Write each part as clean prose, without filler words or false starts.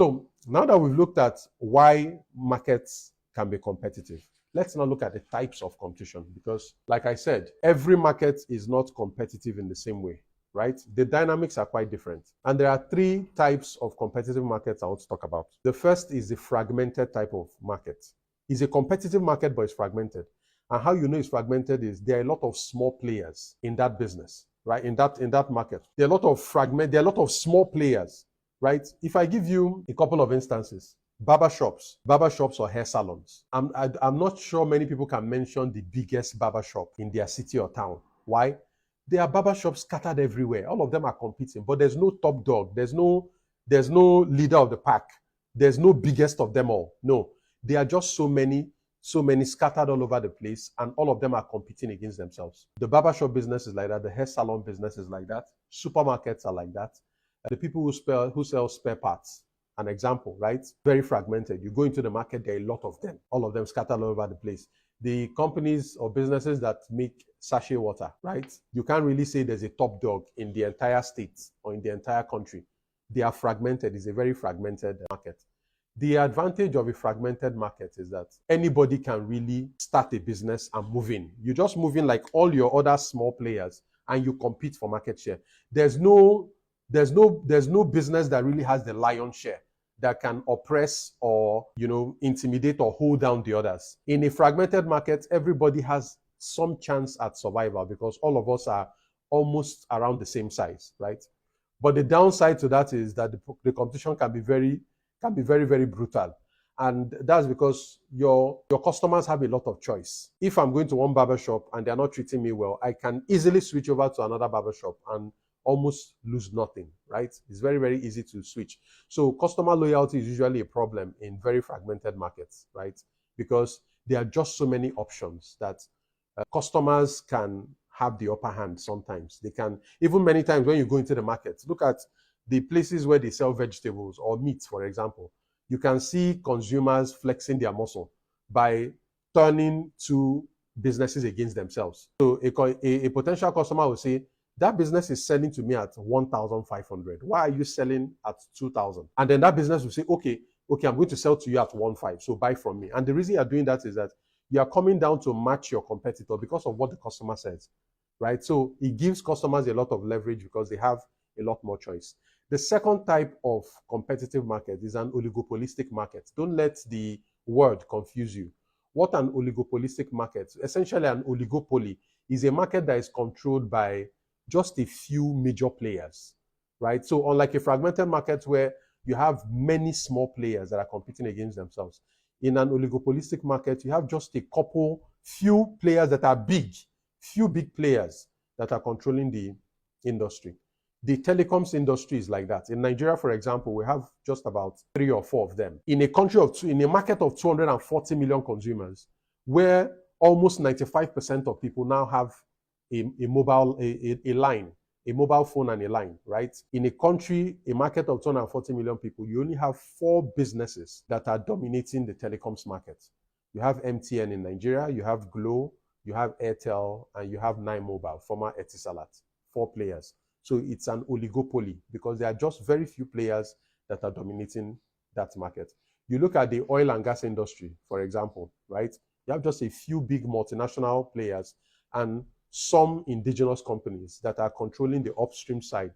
So now that we've looked at why markets can be competitive, let's now look at the types of competition, because like I said, every market is not competitive in the same way, right? The dynamics are quite different. And there are three types of competitive markets I want to talk about. The first is the fragmented type of market. It's a competitive market, but it's fragmented. And how you know it's fragmented is there are a lot of small players in that business, right? In that market. There are a lot of small players, right? If I give you a couple of instances, barbershops or hair salons. I'm not sure many people can mention the biggest barbershop in their city or town. Why? There are barbershops scattered everywhere. All of them are competing, but there's no top dog. There's no leader of the pack. There's no biggest of them all. No, there are just so many scattered all over the place, and all of them are competing against themselves. The barbershop business is like that. The hair salon business is like that. Supermarkets are like that. The people who sell spare parts, an example, right? Very fragmented. You go into the market, there are a lot of them, all of them scattered all over the place. The companies or businesses that make sachet water, right? You can't really say there's a top dog in the entire state or in the entire country. They are fragmented. It's a very fragmented market. The advantage of a fragmented market is that anybody can really start a business and move in. You just move in like all your other small players and you compete for market share. There's no business that really has the lion's share that can oppress or, intimidate or hold down the others. In a fragmented market, everybody has some chance at survival because all of us are almost around the same size, right? But the downside to that is that the competition can be very, very brutal. And that's because your customers have a lot of choice. If I'm going to one barbershop and they're not treating me well, I can easily switch over to another barbershop and almost lose nothing, right? It's very, very easy to switch. So customer loyalty is usually a problem in very fragmented markets, right? Because there are just so many options that customers can have the upper hand sometimes. They can, even many times when you go into the market, look at the places where they sell vegetables or meat, for example. You can see consumers flexing their muscle by turning to businesses against themselves. So a potential customer will say, that business is selling to me at 1,500. Why are you selling at 2,000? And then that business will say, okay, I'm going to sell to you at 1,500, so buy from me. And the reason you're doing that is that you are coming down to match your competitor because of what the customer says, right? So it gives customers a lot of leverage because they have a lot more choice. The second type of competitive market is an oligopolistic market. Don't let the word confuse you. What an oligopolistic market? Essentially, an oligopoly is a market that is controlled by just a few major players, right? So unlike a fragmented market where you have many small players that are competing against themselves, in an oligopolistic market, you have just a few players that are big, few big players that are controlling the industry. The telecoms industry is like that. In Nigeria, for example, we have just about 3 or 4 of them. In a market of 240 million consumers, where almost 95% of people now have a mobile phone and a line, right? In a market of 240 million people, you only have 4 businesses that are dominating the telecoms market. You have MTN in Nigeria, you have Glo, you have Airtel, and you have Nine Mobile, former Etisalat. 4 players. So it's an oligopoly because there are just very few players that are dominating that market. You look at the oil and gas industry, for example, right? You have just a few big multinational players and some indigenous companies that are controlling the upstream side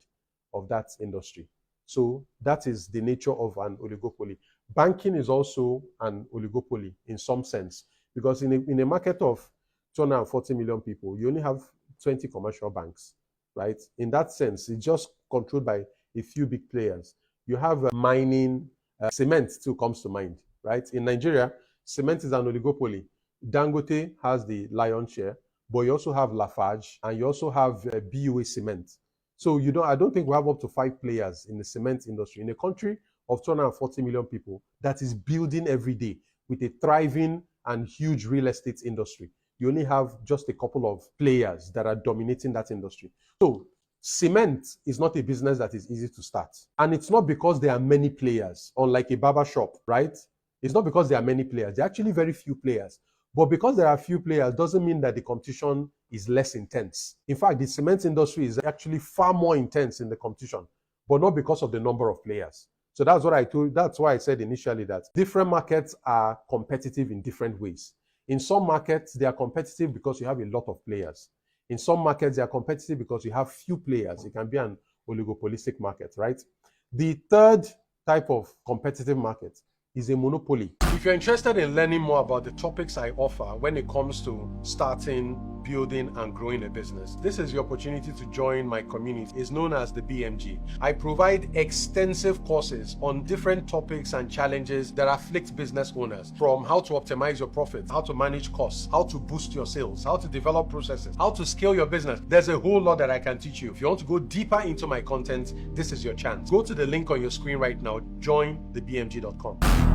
of that industry. So that is the nature of an oligopoly. Banking is also an oligopoly in some sense because in a market of 240 million people, you only have 20 commercial banks, right? In that sense, it's just controlled by a few big players. You have mining, cement still comes to mind, right? In Nigeria, cement is an oligopoly. Dangote has the lion's share, but you also have Lafarge and you also have BUA Cement. So I don't think we have up to 5 players in the cement industry in a country of 240 million people that is building every day with a thriving and huge real estate industry. You only have just a couple of players that are dominating that industry. So cement is not a business that is easy to start. And it's not because there are many players, unlike a barber shop, right? It's not because there are many players. There are actually very few players. But because there are few players doesn't mean that the competition is less intense. In fact, the cement industry is actually far more intense in the competition, but not because of the number of players. So that's what I told. That's why I said initially that different markets are competitive in different ways. In some markets, they are competitive because you have a lot of players. In some markets, they are competitive because you have few players. It can be an oligopolistic market, right? The third type of competitive market is a monopoly. If you're interested in learning more about the topics I offer when it comes to starting, building, and growing a business, this is your opportunity to join my community. It's known as the BMG. I provide extensive courses on different topics and challenges that afflict business owners, from how to optimize your profits, how to manage costs, how to boost your sales, how to develop processes, how to scale your business. There's a whole lot that I can teach you. If you want to go deeper into my content, this is your chance. Go to the link on your screen right now, jointhebmg.com.